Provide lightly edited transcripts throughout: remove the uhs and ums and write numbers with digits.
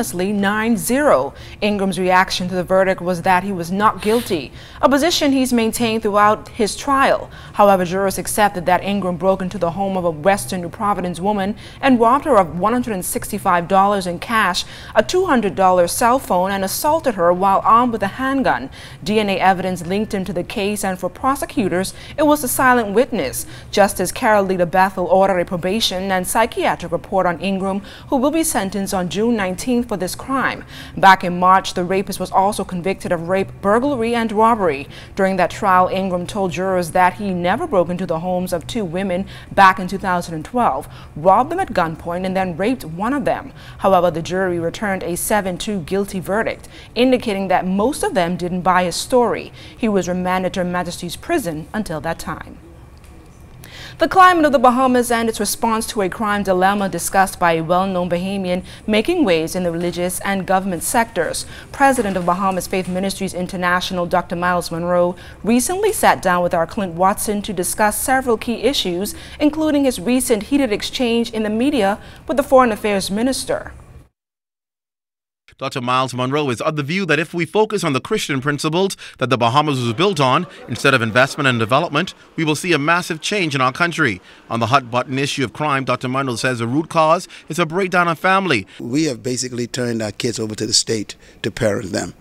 unanimously 9-0. Ingram's reaction to the verdict was that he was not guilty, a position he's maintained throughout his trial. However, jurors accepted that Ingram broke into the home of a Western New Providence woman and robbed her of $165 in cash, a $200 cell phone, and assaulted her while armed with a handgun. DNA evidence linked him to the case, and for prosecutors, it was a silent witness. Justice Carolita Bethel ordered a probation and psychiatric report on Ingram, who will be sentenced on June 19th for this crime. Back in March, the rapist was also convicted of rape, burglary, and robbery. During that trial, Ingram told jurors that he never broke into the homes of two women back in 2012, robbed them at gunpoint, and then raped one of them. However, the jury returned a 7-2 guilty verdict, indicating that most of them didn't buy his story. He was remanded to Her Majesty's prison until that time. The climate of the Bahamas and its response to a crime dilemma discussed by a well-known Bahamian making waves in the religious and government sectors. President of Bahamas Faith Ministries International, Dr. Myles Monroe, recently sat down with our Clint Watson to discuss several key issues, including his recent heated exchange in the media with the Foreign Affairs Minister. Dr. Myles Monroe is of the view that if we focus on the Christian principles that the Bahamas was built on, instead of investment and development, we will see a massive change in our country. On the hot-button issue of crime, Dr. Monroe says the root cause is a breakdown of family. We have basically turned our kids over to the state to parent them,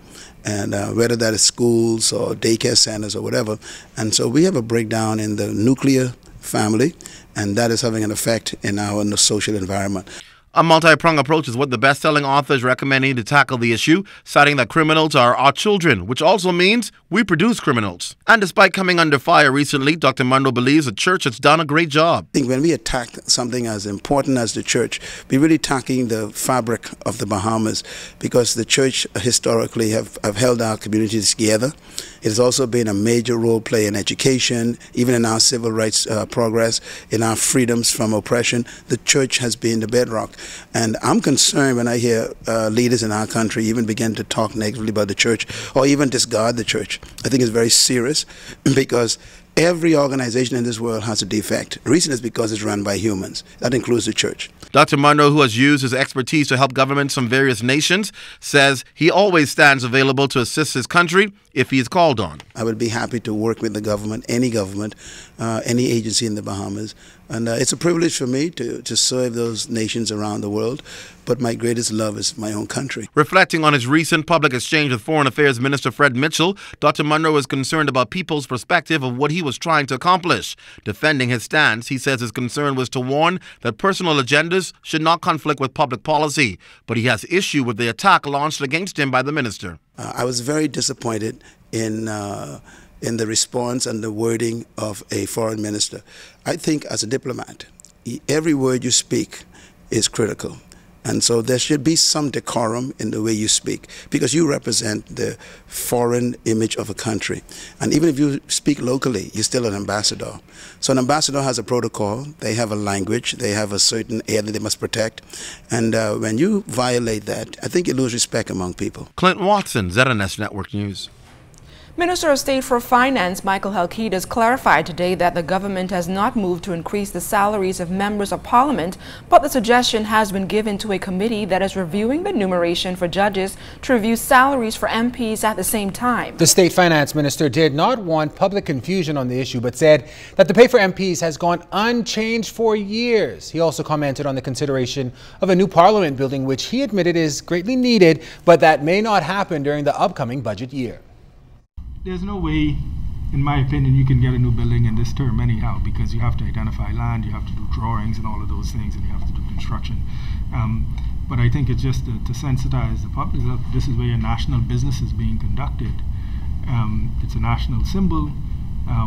and whether that is schools or daycare centers or whatever. And so we have a breakdown in the nuclear family, and that is having an effect in our social environment. A multi-pronged approach is what the best-selling author is recommending to tackle the issue, citing that criminals are our children, which also means we produce criminals. And despite coming under fire recently, Dr. Monroe believes the church has done a great job. I think when we attack something as important as the church, we're really attacking the fabric of the Bahamas, because the church historically have held our communities together. It has also been a major role play in education, even in our civil rights progress, in our freedoms from oppression. The church has been the bedrock. And I'm concerned when I hear leaders in our country even begin to talk negatively about the church or even discard the church. I think it's very serious, because every organization in this world has a defect. The reason is because it's run by humans. That includes the church. Dr. Monroe, who has used his expertise to help governments from various nations, says he always stands available to assist his country if he is called on. I would be happy to work with the government, any agency in the Bahamas. And it's a privilege for me to serve those nations around the world. But my greatest love is my own country. Reflecting on his recent public exchange with Foreign Affairs Minister Fred Mitchell, Dr. Monroe is concerned about people's perspective of what he was trying to accomplish. Defending his stance, he says his concern was to warn that personal agendas should not conflict with public policy. But he has issue with the attack launched against him by the minister. I was very disappointed in the response and the wording of a foreign minister. I think as a diplomat, every word you speak is critical. And so there should be some decorum in the way you speak, because you represent the foreign image of a country. And even if you speak locally, you're still an ambassador. So an ambassador has a protocol, they have a language, they have a certain air that they must protect. And when you violate that, I think you lose respect among people. Clint Watson, ZNS Network News. Minister of State for Finance Michael Halkidas clarified today that the government has not moved to increase the salaries of members of parliament, but the suggestion has been given to a committee that is reviewing the enumeration for judges to review salaries for MPs at the same time. The state finance minister did not want public confusion on the issue, but said that the pay for MPs has gone unchanged for years. He also commented on the consideration of a new parliament building, which he admitted is greatly needed, but that may not happen during the upcoming budget year. There's no way, in my opinion, you can get a new building in this term anyhow, because you have to identify land, you have to do drawings and all of those things, and you have to do construction. But I think it's just to sensitize the public that this is where your national business is being conducted. It's a national symbol.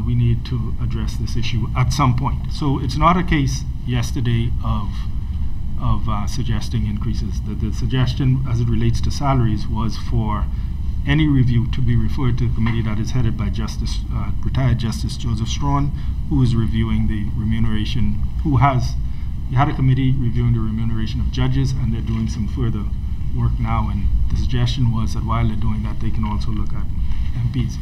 We need to address this issue at some point. So it's not a case yesterday of suggesting increases. The suggestion as it relates to salaries was for any review to be referred to a committee that is headed by retired Justice Joseph Strawn, who is reviewing the remuneration, he had a committee reviewing the remuneration of judges, and they're doing some further work now, and the suggestion was that while they're doing that, they can also look at MPs.